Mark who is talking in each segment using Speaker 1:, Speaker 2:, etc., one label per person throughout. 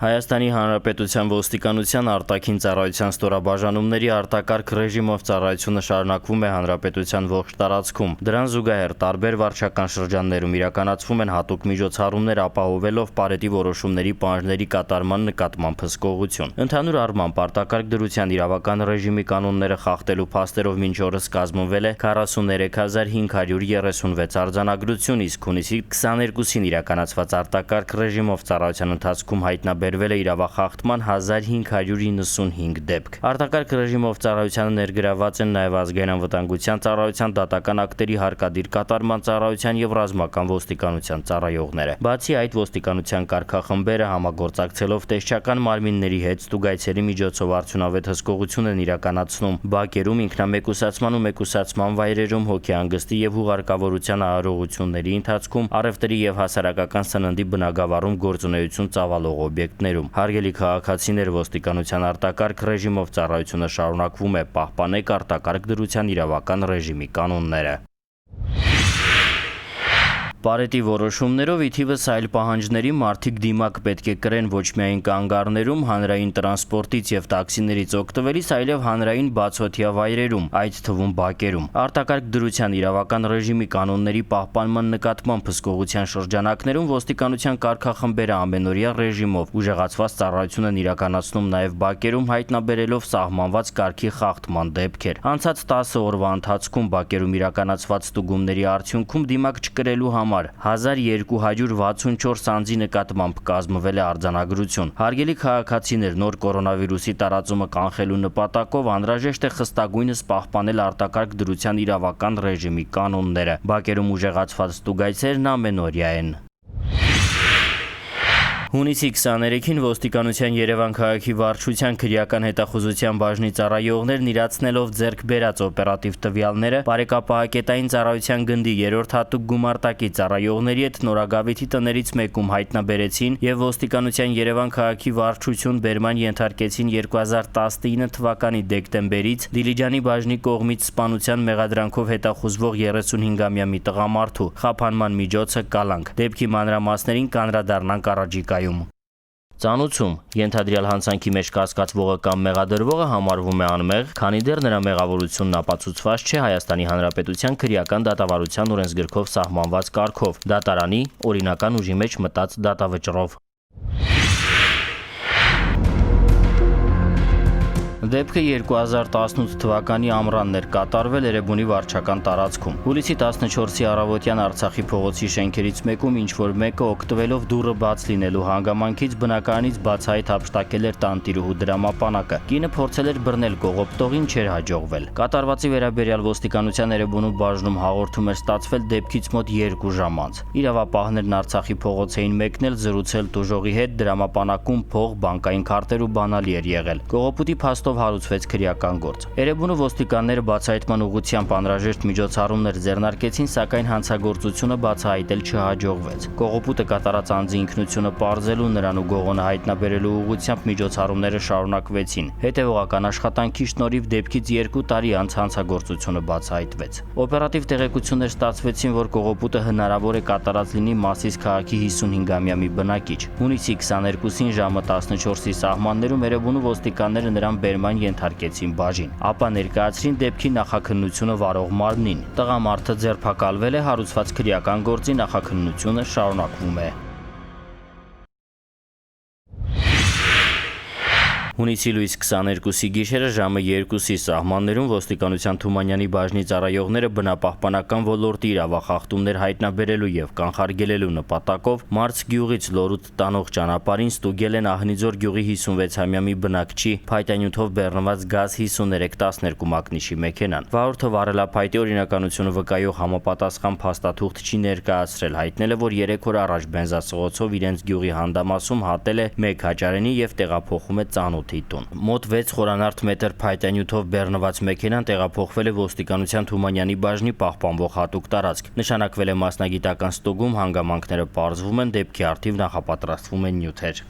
Speaker 1: Հայաստանի Հանրապետության ոստիկանության արտաքին ծառայության ստորաբաժանումների արտակարգ ռեժիմով ծառայությունը շարունակվում է հանրապետության ողջ տարածքում։ Դրան զուգահեռ տարբեր վարչական շրջաններում իրականացվում են հատուկ միջոցառումներ, ապահովելով Պարետի որոշումների պահանջների կատարման նկատմամբ հսկողություն։ Ընդհանուր առմամբ արտակարգ դրության իրավական ռեժիմի կանոնները խախտելու փաստերով մինչ օրս կազմվել է 43536 արձանագրություն, իսկ հունիսի 22-ին իրականացված արտակարգ ռեժիմով ծառայության ընթացքում հայտնաբերվել է իրավախախտման 1595 դեպք։ Արտակարգ ռեժիմով ծառայությանը ներգրավված են նաև ազգային անվտանգության ծառայության, դատական ակտերի հարկադիր կատարման ծառայության եւ ռազմական ոստիկանության ծառայողները։ Բացի այդ, ոստիկանության կարգախմբերը համագործակցելով տեսչական մարմինների հետ ստուգայցերի միջոցով արդյունավետ հսկողություն են իրականացնում բակերում, ինքնամեկուսացման ու մեկուսացման վայրերում, հոգեհանգստի եւ հուղարկավորության արարողությունների ընթացքում, առևտրի եւ հասարակական սննդի բնագավառում գործունեություն ծավալող օբյեկտներում։ Հարգելի քաղաքացիներ, ոստիկանության արտակարգ ռեժիմով ծառայությունը շարունակվում է, պահպանեք արտակարգ դրության իրավական ռեժիմի կանոնները։ Պարետի որոշումներով ի թիվս այլ պահանջների մարդիկ դիմակ պետք է կրեն ոչ միայն կանգառներում, հանրային տրանսպորտից եւ տաքսիներից օգտվելիս, այլև հանրային բացօթյա վայրերում, այդ թվում բակերում։ Արտակարգ դրության իրավական ռեժիմի կանոնների պահպանման նկատմամբ հսկողության շրջանակներում ոստիկանության կարգախմբերը ամենօրյա ռեժիմով ուժեղացված ծառայություն են իրականացնում նաեւ բակերում, հայտնաբերելով սահմանված կարգի խախտման դեպքեր։ Անցած 10 օրվա ընթացքում բակերում իրականացված ստուգումների արդյունքում դիմակ չկրելու համար 1264 անձի նկատմամբ կազմվել է արձանագրություն։ Հարգելի քաղաքացիներ, նոր կորոնավիրուսի տարածումը կանխելու նպատակով անհրաժեշտ է խստագույնս պահպանել արտակարգ դրության իրավական ռեժիմի կանոնները։ Բակերում ուժեղացված ստուգայցերն ամենօրյա են։ Հունիսի 23-ին ոստիկանության Երևան քաղաքի վարչության քրեական հետախուզության բաժնի ծառայողներն իրացնելով ձեռք բերած օպերատիվ տվյալները բարեկապահակետային ծառայության գնդի 3-րդ հատուկ գումարտակի ծառայողների հետ Նորագավիթի տներից մեկում հայտնաբերեցին եւ ոստիկանության Երևան քաղաքի վարչություն բերման ենթարկեցին 2019 թվականի դեկտեմբերից Դիլիջանի բաժնի կողմից սպանության մեղադրանքով հետախուզվող 35-ամյա մի տղամարդու խափանման միջոցը կալանք։ Դեպքի մանրամասներին կանդրադառնանք առաջիկայում։ Ծանուցում ենթադրյալ հանցանքի մեջ կասկածվողը կամ մեղադրվողը համարվում է անմեղ, քանի դեռ նրա մեղավորությունն ապացուցված չէ Հայաստանի Հանրապետության քրեական դատավարության օրենսգրքով սահմանված կարգով, դատարանի օրինական ուժի մեջ մտած դատավճռով։ Դեպքը 2018 թվականի ամռանն էր կատարվել Էրեբունի վարչական տարածքում։ Հուլիսի 14-ի առավոտյան Արցախի փողոցի շենքերից մեկում ինչ-որ մեկը օգտվելով դուռը բաց լինելու հանգամանքից բնակարանից բացահայտ հափշտակել էր տանտիրուհու դրամապանակը։ Կինը փորձել էր բռնել կողոպտողին, չէր հաջողվել։ Կատարվածի վերաբերյալ ոստիկանության Էրեբունու բաժնում հաղորդում էր ստացվել դեպքից մոտ 2 ժամ անց։ Իրավապահներն Արցախի փողոց էին մեկնել զրուցել տուժողի հետ, դրամապանակում փող, բանկային քարտեր ու բանալի էր եղել։ Կողոպուտի փաստով հարուցվեց քրեական գործ։ Էրեբունու ոստիկանները բացահայտման ուղղությամբ անհրաժեշտ միջոցառումներ ձեռնարկեցին, սակայն հանցագործությունը բացահայտել չհաջողվեց։ Կողոպուտը կատարած անձի ինքնությունը պարզելու, նրան ու գողոնը հայտնաբերելու ուղղությամբ միջոցառումները շարունակվեցին։ Հետևողական աշխատանքի շնորհիվ դեպքից 2 տարի անց հանցագործությունը բացահայտվեց։ Օպերատիվ տեղեկություններ ստացվեցին, որ կողոպուտը հնարավոր է կատարած լինի Մասիս քաղաքի 55-ամյա մի բնակիչ։ Հունիսի 22-ին ժամը 14-ի սահմաններում Էրեբունու ոստիկանները նրան բերման ենթարկեցին բաժին, ապա ներկայացրին դեպքի նախաքննությունը վարող մարմնին։ Տղամարդը ձերբակալվել է, հարուցված քրեական գործի նախաքննությունը շարունակվում է։ Հունիսի լույս 22-ի գիշերը ժամը 2-ի սահմաններում ոստիկանության Թումանյանի բաժնի ծառայողները բնապահպանական ոլորտի իրավախախտումներ հայտնաբերելու եւ կանխարգելելու նպատակով Մարց գյուղից Լորուտ տանող ճանապարհին ստուգել են Ահնիձոր գյուղի 56-ամյա մի բնակչի փայտանյութով բեռնված գազ 5312 մակնիշի մեքենան։ Վարորդը վարելափայտի օրինականությունը վկայող համապատասխան փաստաթուղթ չի ներկայացրել, հայտնել է, որ 3 օր առաջ բենզասղոցով իրենց գյուղի հանդամասում հատել է մեկ հաճարենի եւ տեղափոխում է ծանոթ տուն։ Մոտ 6 խորանարդ մետր փայտանյութով բեռնված մեքենան տեղափոխվել է ոստիկանության Թումանյանի բաժնի պահպանվող հատուկ տարածք։ Նշանակվել է մասնագիտական ստուգում, հանգամանքները պարզվում են, դեպքի առթիվ նախապատրաստվում են նյութեր։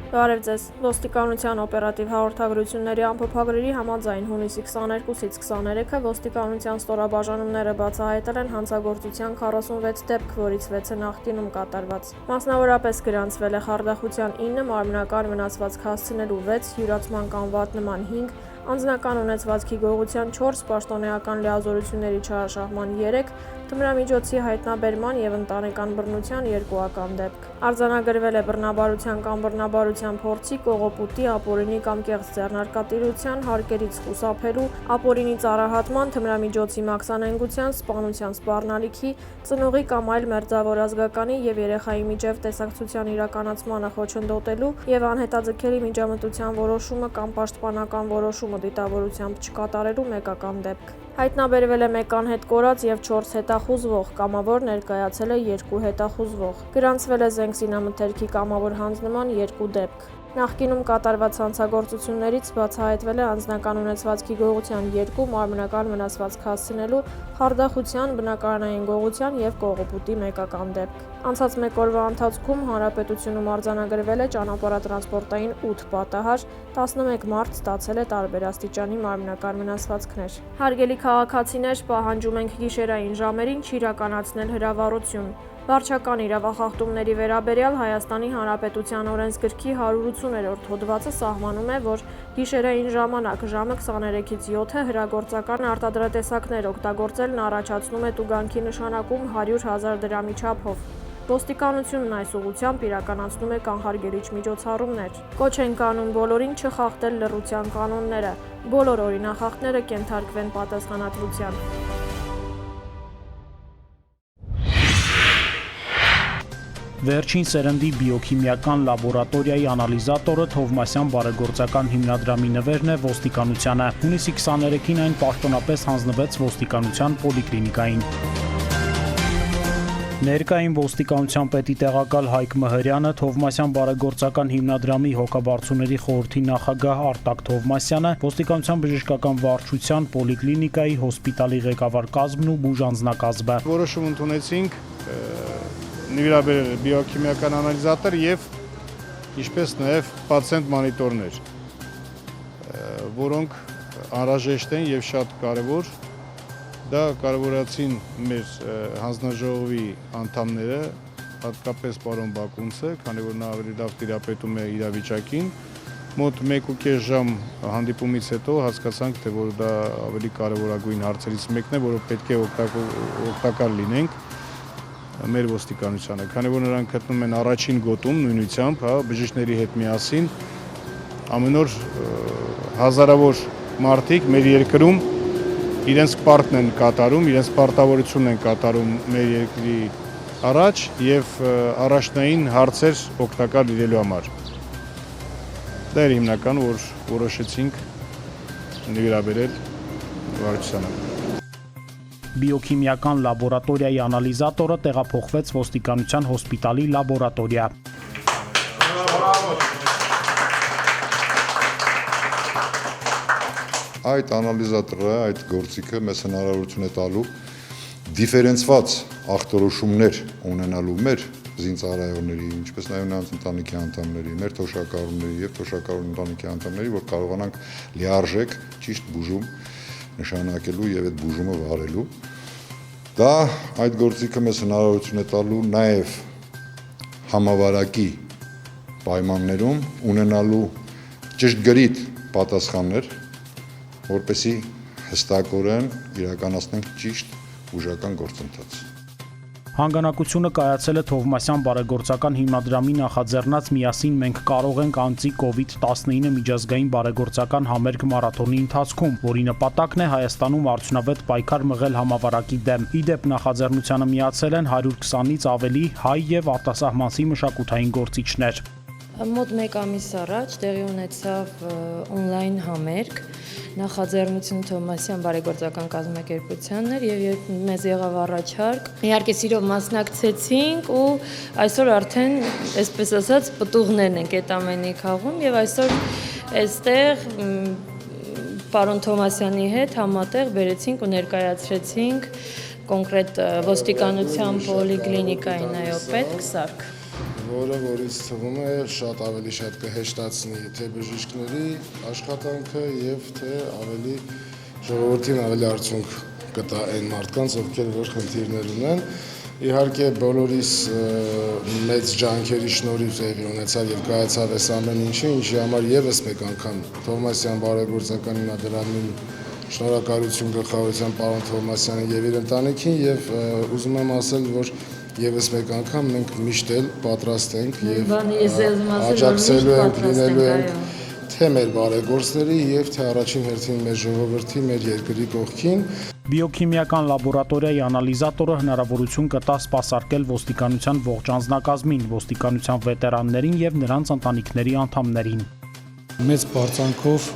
Speaker 2: Բարև ձեզ։ Ոստիկանության օպերատիվ հաղորդագրությունների ամփոփագրերի համաձայն հունիսի 22-ից 23-ը ոստիկանության ստորաբաժանումները բացահայտել են հանցագործության 46 դեպք, որից 6-ը նախկինում կատարված։ Մասնավորապես գրանցվել է խարդախության 9, մարմնական վնասվածք հասցնելու 6, յուրացման կամ վատ նման 5, անձնական ունեցվածքի գողության 4, պաշտոնեական լիազորությունների չարաշահման 3, թմրամիջոցի հայտնաբերման և ընտանեկան բռնության 2 ական դեպք։ Արձանագրվել է բռնաբարության կամ բռնաբարության փորձի, կողոպուտի, ապօրինի կամ կեղծ ձեռնարկատիրության, հարկերից խուսափելու, ապօրինի ծառահատման, թմրամիջոցի մաքսանենգության, սպանության սպառնալիքի, ծնողի կամ այլ մերձավոր ազգականի և երեխայի միջև տեսակցության իրականացմանը խոչընդոտելու և անհետաձգելի միջամտության որոշումը կամ պաշտպանական որոշումը դիտավորությամբ չկատարելու 1 ական դեպք։ Հայտնաբերվել է 1 անհետ կորած և 4 հետախուզվող, կամավոր ներկայացել է 2 հետախուզվող։ Գրանցվել է զենքզինամթերքի կամավոր հանձնման 2 դեպք։ Նախկինում կատարված հանցագործություններից բացահայտվել է անձնական ունեցվածքի գողության 2, մարմնական վնասվածք հասցնելու, խարդախության, բնակարանային գողության և կողոպուտի 1 ական դեպք։ Անցած 1 օրվա ընթացքում հանրապետությունում արձանագրվել է ճանապարհատրանսպորտային 8 պատահար, 11 մարդ ստացել է տարբեր աստիճանի մարմնական վնասվածքներ։ Հարգելի քաղաքացիներ, պահանջում ենք գիշերային ժամերին չիրականացնել հրավառություն։ Վարչական իրավախախտումների վերաբերյալ Հայաստանի Հանրապետության օրենսգրքի 180-րդ հոդվածը սահմանում է, որ գիշերային ժամանակ ժամը 23-ից 7-ը հրագործական արտադրատեսակներ օգտագործելն առաջացնում է տուգանքի նշանակում 100,000 դրամի չափով։ Ոստիկանությունն այս ուղղությամբ իրականացնում է կանխարգելիչ միջոցառումներ։ Կոչ ենք անում բոլորին չխախտել լռության կանոնները։ Բոլոր օրինախախտները կենթարկվեն պատասխանատվության։
Speaker 3: Վերջին սերնդի բիոքիմիական լաբորատորիայի անալիզատորը Թովմասյան բարեգործական հիմնադրամի նվերն է ոստիկանությանը։ Հունիսի 23-ին այն պաշտոնապես հանձնվեց ոստիկանության պոլիկլինիկային։ Ներկային ոստիկանության պետի տեղակալ Հայկ Մհրյանը, Թովմասյան բարեգործական հիմնադրամի հոգաբարձուների խորհրդի նախագահ Արտակ Թովմասյանը, ոստիկանության բժշկական վարչության պոլիկլինիկայի հոսպիտալի ղեկավար կազմն ու բուժանձնակազմը։
Speaker 4: Որոշում ընդունեցինք նվիրաբերել բիոքիմիական անալիզատոր և ինչպես նաև պացիենտ մանիտորներ, որոնք անհրաժեշտ են և շատ կարևոր։ Դա կարևորացին մեր հանձնաժողովի անդամները, հատկապես պարոն Բակունցը, քանի որ նա ավելի լավ տիրապետում է իրավիճակին։ Մոտ 1.5 ժամ հանդիպումից հետո հասկացանք, թե որ դա ավելի կարևորագույն հարցերից մեկն է, որը պետք է օգտակար լինենք մեր ոստիկանությանը, քանի որ նրանք գտնում են առաջին գոտում նույնությամբ, բժիշկների հետ միասին, ամեն օր հազարավոր մարդիկ մեր երկրում իրենց պարտքն են կատարում, իրենց պարտավորությունն են կատարում մեր երկրի առաջ և առաջնային հարցեր օգտակար լինելու համար։ Դա էր հիմնական, որ որոշեցինք նվիրաբերել վարչությանը։
Speaker 3: Բիոքիմիական լաբորատորիայի անալիզատորը տեղափոխվեց ոստիկանության հոսպիտալի լաբորատորիա։
Speaker 5: Այդ անալիզատորը, այդ գործիքը մեզ հնարավորություն է տալու դիֆերենցված ախտորոշումներ ունենալու մեր զինծառայողների, ինչպես նաև նրանց ընտանիքի անդամների, մեր թոշակառուների և թոշակառու ընտանիքի անդամների, որ կարողանանք լիարժեք ճիշտ բուժում նշանակելու և այդ բուժումը վարելու։ Դա այդ գործիքը մեզ հնարավորություն է տալու նաև համավարակի պայմաններում ունենալու ճշգրիտ պատասխաններ, որպեսզի հստակորեն իրականացնենք ճիշտ բուժական գործընթաց։
Speaker 3: Հանգանակությունը կայացել է Թովմասյան բարեգործական հիմնադրամի նախաձեռնած «Միասին մենք կարող ենք» անձի COVID-19 միջազգային բարեգործական համերգ մարաթոնի ընթացքում, որի նպատակն է Հայաստանում արդյունավետ պայքար մղել համավարակի դեմ։ Ի դեպ նախաձեռնությանը միացել են 120-ից ավելի հայ և արտասահմանցի մշակութային գործիչներ։
Speaker 6: Մոտ 1 ամիս առաջ տեղի ունեցավ օնլայն համերգ, նախաձեռնությունը Թովմասյան բարեգործական կազմակերպությանն էր և մեզ եղավ առաջարկ։ Իհարկե սիրով մասնակցեցինք ու այսօր արդեն, այսպես ասած, պտուղներն ենք այդ ամենի քաղում և այսօր այստեղ պարոն Թովմասյանի հետ համատեղ բերեցինք ու ներկայացրեցինք կոնկրետ ոստիկանության պոլիկլինիկայի նայոպետ Քսարք։
Speaker 7: որից թվում է շատ ավելի շատ կհեշտացնի թե բժիշկների աշխատանքը եւ թե ավելի ժողովրդին ավելի արդյունք կտա այն մարդկանց, ովքեր որ խնդիրներ ունեն։ Իհարկե բոլորիս մեծ ջանքերի շնորհիվ տեղի ունեցավ եւ կայացավ այս ամեն ինչը, ինչի համար եւս մեկ անգամ Թովմասյան բարեգործական հիմնադրամին շնորհակալություն գլխավորության պարոն Թովմասյանը եւ իր ընտանիքին եւ ուզում եմ ասել, որ եւս մեկ անգամ մենք միշտ էլ պատրաստ ենք եւ աջակցելու ենք, լինելու ենք թե մեր բարեգործների եւ թե առաջին հերթին մեր ժողովրդի, մեր երկրի կողքին։
Speaker 3: Բիոքիմիական լաբորատորիայի անալիզատորը հնարավորություն կտա սպասարկել ոստիկանության ողջ անձնակազմին, ոստիկանության վետերաններին եւ նրանց ընտանիքների անդամներին։
Speaker 8: Մեծ բարձանքով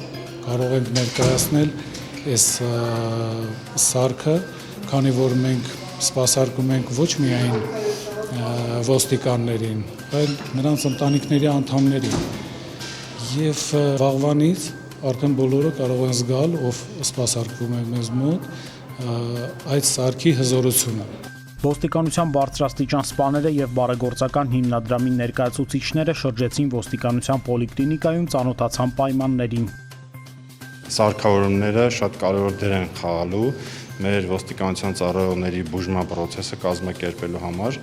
Speaker 8: կարող ենք ներկայացնել այս սարքը, քանի որ մենք սպասարկում ենք ոչ միայն ոստիկաններին, այլ նրանց ընտանիքների անդամներին։ Եվ վաղվանից արդեն բոլորը կարող են զգալ, ով սպասարկվում է մեզ մոտ, այդ սարքի հզորությունը։
Speaker 3: Ոստիկանության բարձրաստիճան սպաները եւ բարեգործական հիմնադրամի ներկայացուցիչները շրջեցին ոստիկանության պոլիկլինիկայում, ծանոթացան պայմաններին։
Speaker 9: Սարքավորումները շատ կարևոր դեր են խաղալու մեր ոստիկանության ծառայողների բուժման process-ը կազմակերպելու համար։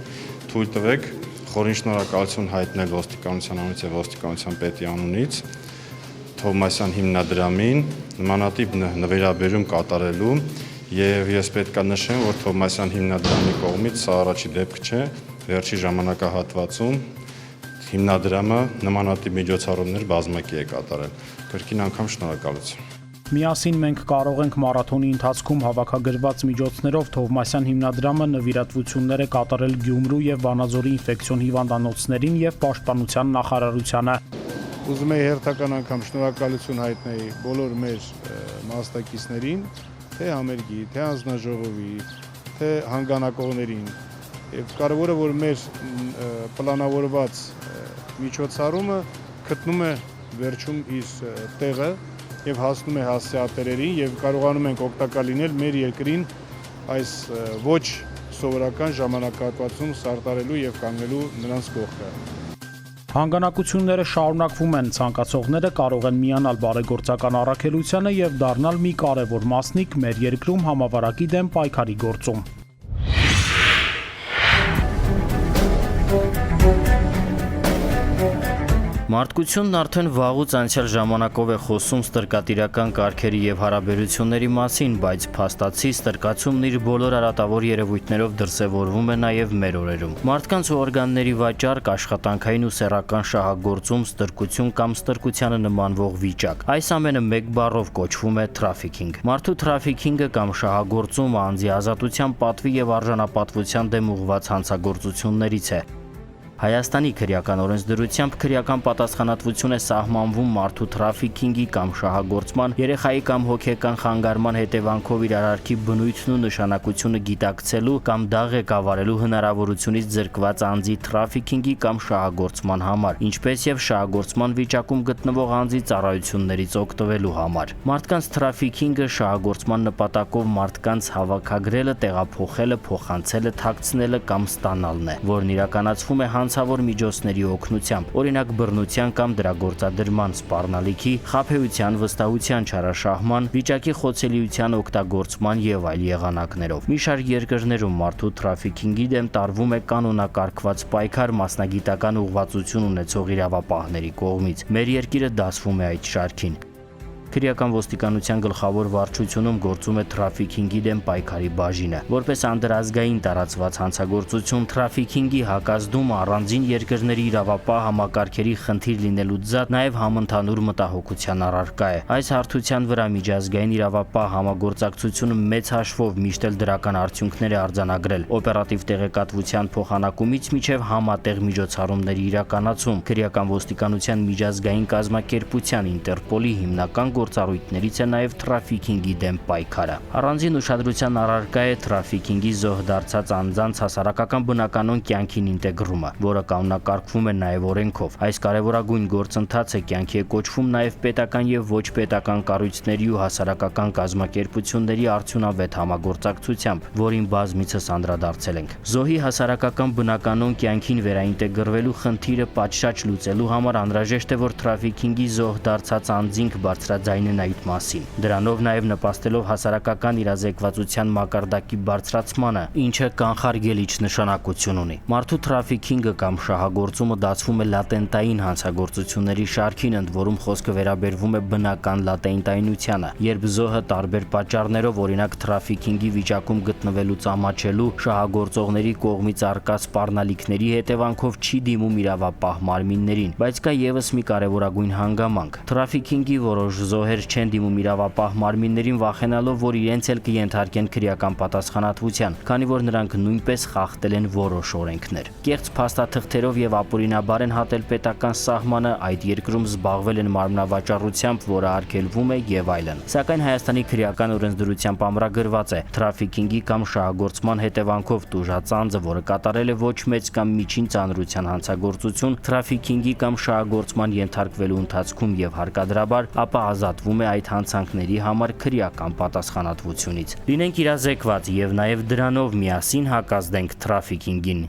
Speaker 9: Թույլ տվեք խորին շնորհակալություն հայտնել ոստիկանության անունից եւ ոստիկանության պետի անունից Թովմասյան հիմնադրամին նմանատիպ նվերաբերում կատարելու եւ ես պետք է նշեմ, որ Թովմասյան հիմնադրամի կողմից սա առաջի դեպք չէ, վերջի ժամանակահատվածում հիմնադրամը նմանատիպ միջոցառումներ բազմակի է կատարել։ Կրկին անգամ շնորհակալություն։
Speaker 3: Միասին մենք կարող ենք մարաթոնի ընթացքում հավաքագրված միջոցներով Թովմասյան հիմնադրամը նվիրատվություններ է կատարել Գյումրու եւ Վանաձորի ինֆեկցիոն հիվանդանոցներին եւ Պաշտպանության նախարարությանը։
Speaker 4: Ուզում եմ հերթական անգամ շնորհակալություն հայտնել բոլոր մեր մասնակիցներին, թե համերգի, թե հանձնաժողովի, թե հանգանակողներին։ Եվ կարևորը որ մեր պլանավորված միջոցառումը գտնում է վերջում իր տեղը եւ հասնում է հասցեատերերին եւ կարողանում ենք օգտակար լինել մեր երկրին այս ոչ սովորական ժամանակահատվածում սարտարելու եւ կանգնելու նրանց կողքը։
Speaker 3: Հանգանակությունները շարունակվում են, ցանկացողները կարող են միանալ բարեգործական առաքելությանը եւ դառնալ մի կարևոր մասնիկ մեր երկրում համավարակի դեմ պայքարի գործում։
Speaker 1: Մարդկությունն արդեն վաղուց անցյալ ժամանակով է խոսում ստրկատիրական կարգերի եւ հարաբերությունների մասին, բայց փաստացի ստրկացումն իր բոլոր արատավոր երևույթներով դրսևորվում է նաեւ մեր օրերում։ Մարդկանց օրգանների վաճառք, աշխատանքային ու սեռական շահագործում, ստրկություն կամ ստրկությանը նմանվող վիճակ։ Այս ամենը մեկ բառով կոչվում է թրաֆիքինգ։ Մարդու թրաֆիքինգը կամ շահագործումը անձի ազատության պատվի եւ արժանապատվության դեմ ուղղված հանցագործություններից է։ Հայաստանի քրեական օրենսդրությամբ քրեական պատասխանատվություն է սահմանվում մարդու թրաֆիքինգի կամ շահագործման, երեխայի կամ հոգեկան խանգարման հետևանքով իր արարքի բնույթն ու նշանակությունը գիտակցելու կամ դա ղեկավարելու հնարավորությունից զրկված անձի թրաֆիքինգի կամ շահագործման համար, ինչպես եւ շահագործման վիճակում գտնվող անձի ծառայություններից օգտվելու համար։ Մարդկանց թրաֆիքինգը շահագործման նպատակով մարդկանց հավաքագրելը, տեղափոխելը, փոխանցելը, թաքցնելը կամ ստանալն է, որն իրականացվում է հանցավոր միջոցների օգնությամբ, օրինակ բռնության կամ դրա գործադրման, սպառնալիքի, խաբեության, վստահության չարաշահման, վիճակի խոցելիության օգտագործման եւ այլ եղանակներով։ Մի շարք երկրներում մարդու թրաֆիքինգի դեմ տարվում է կանոնակարգված պայքար մասնագիտական ուղղվածություն ունեցող իրավապահների կողմից։ Մեր երկիրը դասվում է այդ շարքին։ Քրեական ոստիկանության գլխավոր վարչությունում գործում է թրաֆիքինգի դեմ պայքարի բաժինը։ Որպես անդրազգային տարածված հանցագործություն, թրաֆիքինգի հակազդումը առանձին երկրների իրավապահ համակարգերի խնդիր լինելուց զատ նաև համընդհանուր մտահոգության առարկա է։ Այս հարթության վրա միջազգային իրավապահ համագործակցությունը մեծ հաշվով միշտ էլ դրական արդյունքներ է արձանագրել։ Օպերատիվ տեղեկատվության փոխանակումից մինչև համատեղ միջոցառումների իրականացում, քրեական ոստիկանության միջազգային կազմակերպության Ինտերպոլի հիմնական գործառույթներից է նաև թրաֆիքինգի դեմ պայքարը։ Առանձին ուշադրության առարկա է թրաֆիքինգի զոհ դարձած անձանց հասարակական բնականոն կյանքին ինտեգրումը, որը կանոնակարգվում է նաև օրենքով։ Այս կարևորագույն գործընթացը կյանքի է կոչվում նաև պետական եւ ոչ պետական կառույցների ու հասարակական կազմակերպությունների արդյունավետ համագործակցությամբ, որին բազմիցս անդրադարձել ենք։ Զոհի հասարակական բնականոն կյանքին վերաինտեգրվելու խնդիրը պատշաճ լուծելու համար անհրաժեշտ է, որ թրաֆիքինգի զոհ դարձած անձինք բարձրաձայնեն այդ մասին։ Դրանով նաև նպաստելով հասարակական իրազեկվածության մակարդակի բարձրացմանը, ինչը կանխարգելիչ նշանակություն ունի։ Մարդու թրաֆիքինգը կամ շահագործումը դասվում է լատենտային հանցագործությունների շարքին, ընդ որում խոսքը վերաբերվում է բնական լատենտայնությանը, երբ զոհը տարբեր պատճառներով, օրինակ թրաֆիքինգի վիճակում գտնվելուց ամաչելու, շահագործողների կողմից առկա սպառնալիքների հետևանքով չի դիմում իրավապահ մարմիններին, բայց կա եւս մի կարևորագույն հանգամանք։ Թրաֆիքինգի որոշ զոհեր չեն դիմում իրավապահ մարմիններին, վախենալով, որ իրենց էլ կենթարկեն քրեական պատասխանատվության, քանի որ նրանք նույնպես խախտել են որոշ օրենքներ։ Կեղծ փաստաթղթերով եւ ապօրինաբար են հատել պետական սահմանը, այդ երկրում զբաղվել են մարմնավաճառությամբ, որը արգելվում է եւ այլն։ Սակայն Հայաստանի քրեական օրենսդրությամբ ամրագրված է թրաֆիքինգի կամ շահագործման հետևանքով տուժած անձը, որը կատարել է ոչ մեծ կամ միջին ծանրության հանցագործություն, թրաֆիքինգի կամ շահագործման ենթարկվելու ընթացքում եւ հարկադրաբար, ապա ազատվում է այդ հանցանքների համար քրեական պատասխանատվությունից։ Լինենք իրազեկված եւ նաեւ դրանով միասին հակազդենք թրաֆիքինգին։